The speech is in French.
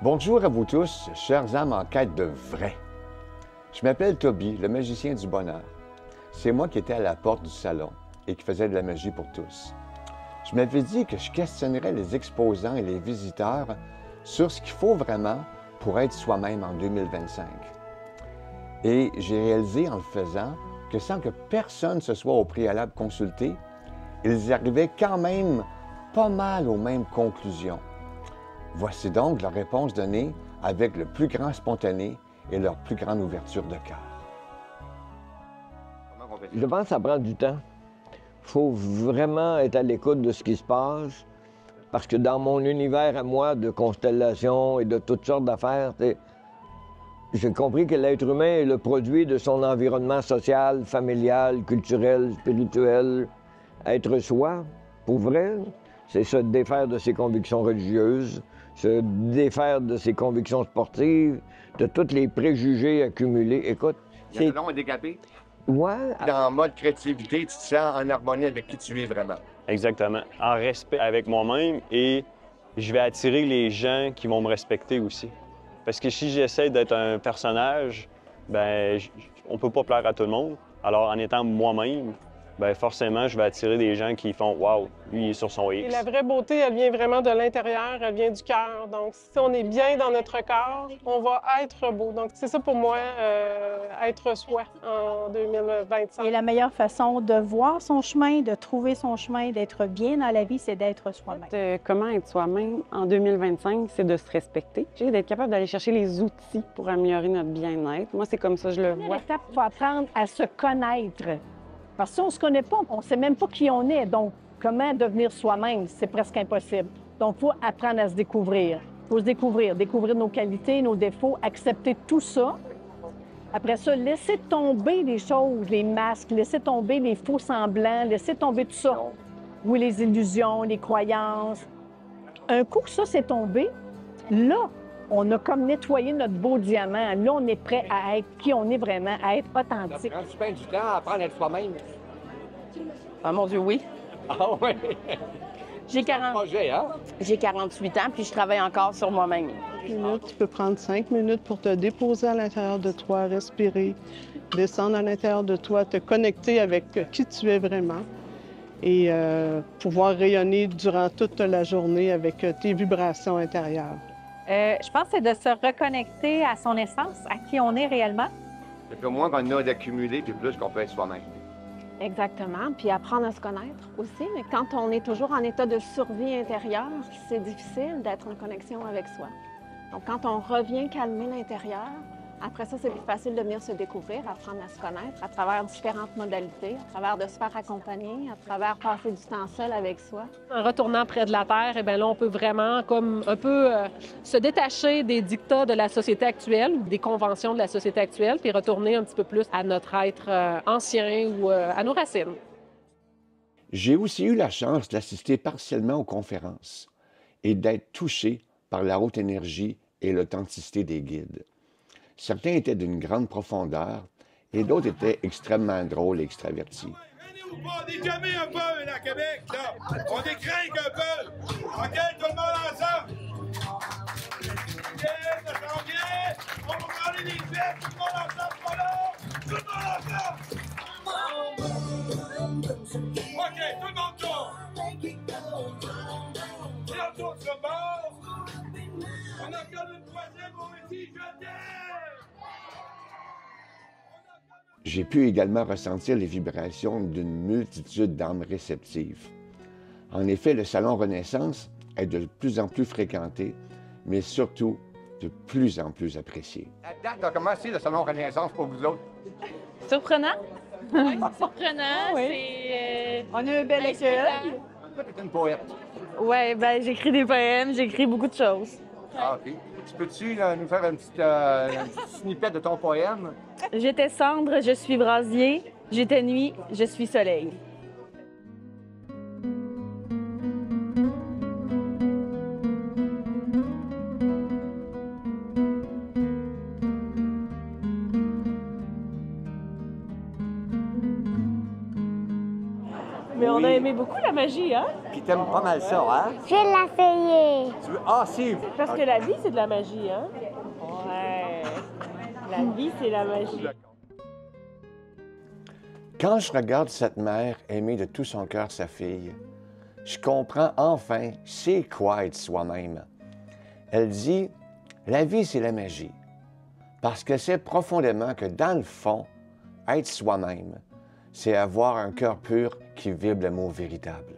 Bonjour à vous tous, chers âmes en quête de vrai. Je m'appelle Toby, le magicien du bonheur. C'est moi qui étais à la porte du salon et qui faisais de la magie pour tous. Je m'avais dit que je questionnerais les exposants et les visiteurs sur ce qu'il faut vraiment pour être soi-même en 2025. Et j'ai réalisé en le faisant que sans que personne se soit au préalable consulté, ils arrivaient quand même pas mal aux mêmes conclusions. Voici donc leur réponse donnée avec le plus grand spontané et leur plus grande ouverture de cœur. Je pense que ça prend du temps. Il faut vraiment être à l'écoute de ce qui se passe, parce que dans mon univers à moi de constellations et de toutes sortes d'affaires, j'ai compris que l'être humain est le produit de son environnement social, familial, culturel, spirituel. Être soi, pour vrai, c'est se défaire de ses convictions religieuses, se défaire de ses convictions sportives, de tous les préjugés accumulés. Écoute, Il y a un long handicapé. Ouais. Dans le mode créativité, tu te sens en harmonie avec qui tu es vraiment. Exactement. En respect avec moi-même et je vais attirer les gens qui vont me respecter aussi. Parce que si j'essaie d'être un personnage, ben on peut pas plaire à tout le monde. Alors en étant moi-même, ben forcément, je vais attirer des gens qui font « Wow, lui, il est sur son X ». Et la vraie beauté, elle vient vraiment de l'intérieur, elle vient du cœur. Donc, si on est bien dans notre corps, on va être beau. Donc, c'est ça pour moi, être soi en 2025. Et la meilleure façon de voir son chemin, de trouver son chemin, d'être bien dans la vie, c'est d'être soi-même. Comment être soi-même en 2025, c'est de se respecter, d'être capable d'aller chercher les outils pour améliorer notre bien-être. Moi, c'est comme ça que je le vois. L'étape, il faut apprendre à se connaître. Parce que si on ne se connaît pas, on ne sait même pas qui on est. Donc, comment devenir soi-même, c'est presque impossible. Donc, il faut apprendre à se découvrir. Il faut se découvrir nos qualités, nos défauts, accepter tout ça. Après ça, laisser tomber les choses, les masques, laisser tomber les faux semblants, laisser tomber tout ça. Oui, les illusions, les croyances. Un coup que ça s'est tombé, là, on a comme nettoyé notre beau diamant. Là, on est prêt à être qui on est vraiment, à être authentique. Ça prend super du temps à apprendre à être soi-même. Ah mon Dieu, oui. Ah oui? J'ai 48 ans, puis je travaille encore sur moi-même. Tu peux prendre 5 minutes pour te déposer à l'intérieur de toi, respirer, descendre à l'intérieur de toi, te connecter avec qui tu es vraiment et pouvoir rayonner durant toute la journée avec tes vibrations intérieures. Je pense que c'est de se reconnecter à son essence, à qui on est réellement. C'est moins qu'on a d'accumuler, puis plus qu'on peut être soi-même. Exactement, puis apprendre à se connaître aussi. Mais quand on est toujours en état de survie intérieure, c'est difficile d'être en connexion avec soi. Donc, quand on revient calmer l'intérieur, après ça, c'est plus facile de venir se découvrir, apprendre à se connaître à travers différentes modalités, à travers de se faire accompagner, à travers passer du temps seul avec soi. En retournant près de la Terre, eh bien là, on peut vraiment comme un peu se détacher des dictats de la société actuelle, des conventions de la société actuelle, puis retourner un petit peu plus à notre être ancien ou à nos racines. J'ai aussi eu la chance d'assister partiellement aux conférences et d'être touché par la haute énergie et l'authenticité des guides. Certains étaient d'une grande profondeur et d'autres étaient extrêmement drôles et extravertis. On décamé un peu, là, Québec, là. On décrinque un peu. OK, tout le monde ensemble. OK, ça s'en vient. On va parler des fêtes. Tout le monde ensemble, voilà. Tout le monde ensemble. OK, tout le monde tourne. Et on tourne sur le bord. On a encore une troisième, on dit je t'aime. J'ai pu également ressentir les vibrations d'une multitude d'âmes réceptives. En effet, le salon Renaissance est de plus en plus fréquenté, mais surtout de plus en plus apprécié. La date a commencé le salon Renaissance pour vous autres. Surprenant. Oui, c'est surprenant. Oui. On a un bel accueil. Toi, t'es une poète. Oui, ben j'écris des poèmes, j'écris beaucoup de choses. Ah, OK. Peux-tu nous faire un petit snippet de ton poème? J'étais cendre, je suis brasier. J'étais nuit, je suis soleil. Mais on a un aimez beaucoup la magie, hein? Puis t'aimes pas mal ça, hein? Je vais l'essayer. Tu veux... Ah, si! Parce que la vie, c'est de la magie, hein? Ouais. La vie, c'est la magie. Quand je regarde cette mère aimer de tout son cœur sa fille, je comprends enfin c'est quoi être soi-même. Elle dit, la vie, c'est la magie. Parce qu'elle sait profondément que dans le fond, être soi-même, c'est avoir un cœur pur qui vibre l'amour véritable.